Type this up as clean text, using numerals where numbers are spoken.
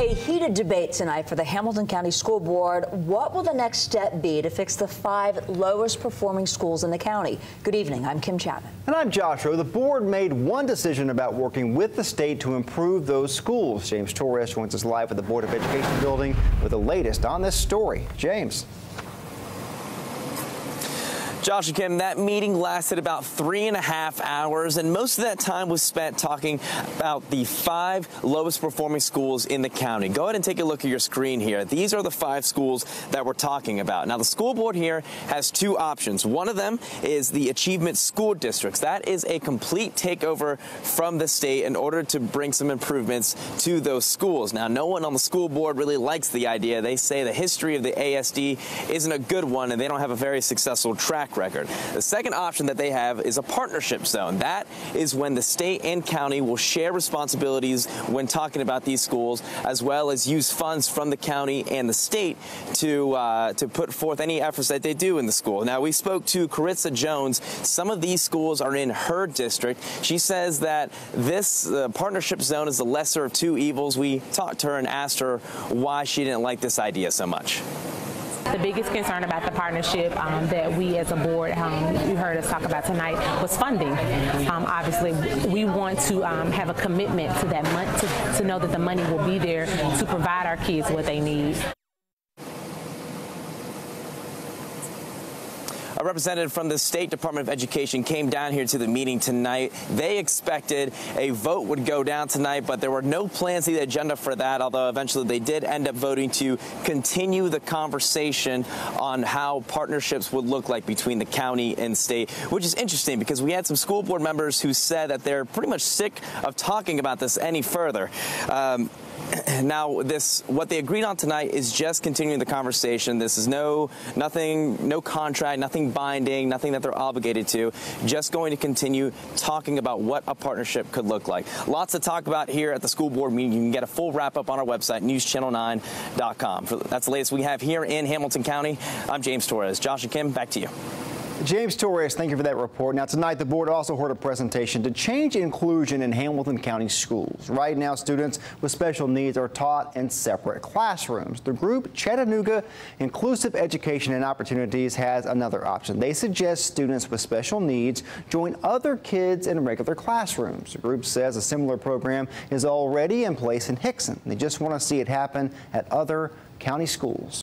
A heated debate tonight for the Hamilton County School Board. What will the next step be to fix the 5 lowest performing schools in the county? Good evening. I'm Kim Chapman. And I'm Joshua. The board made one decision about working with the state to improve those schools. James Torres joins us live at the Board of Education building with the latest on this story. James. Josh and Kim, that meeting lasted about 3.5 hours, and most of that time was spent talking about the 5 lowest performing schools in the county. Go ahead and take a look at your screen here. These are the 5 schools that we're talking about. Now, the school board here has 2 options. One of them is the Achievement School Districts. That is a complete takeover from the state in order to bring some improvements to those schools. Now, no one on the school board really likes the idea. They say the history of the ASD isn't a good one, and they don't have a very successful track record. The second option that they have is a partnership zone. That is when the state and county will share responsibilities when talking about these schools, as well as use funds from the county and the state to put forth any efforts that they do in the school. Now, we spoke to Carissa Jones. Some of these schools are in her district. She says that this partnership zone is the lesser of 2 evils. We talked to her and asked her why she didn't like this idea so much. The biggest concern about the partnership that we as a board, you heard us talk about tonight, was funding. Obviously, we want to have a commitment to that money, to know that the money will be there to provide our kids what they need. A representative from the State Department of Education came down here to the meeting tonight. They expected a vote would go down tonight, but there were no plans in the agenda for that, although eventually they did end up voting to continue the conversation on how partnerships would look like between the county and state, which is interesting because we had some school board members who said that they're pretty much sick of talking about this any further. Now, what they agreed on tonight is just continuing the conversation. This is no contract, nothing binding, nothing that they're obligated to. Just going to continue talking about what a partnership could look like. Lots to talk about here at the school board meeting. You can get a full wrap-up on our website, NewsChannel9.com. That's the latest we have here in Hamilton County. I'm James Torres. Josh and Kim, back to you. James Torres, thank you for that report. Now, tonight, the board also heard a presentation to change inclusion in Hamilton County schools. Right now, students with special needs are taught in separate classrooms. The group Chattanooga Inclusive Education and Opportunities has another option. They suggest students with special needs join other kids in regular classrooms. The group says a similar program is already in place in Hickson. They just want to see it happen at other county schools.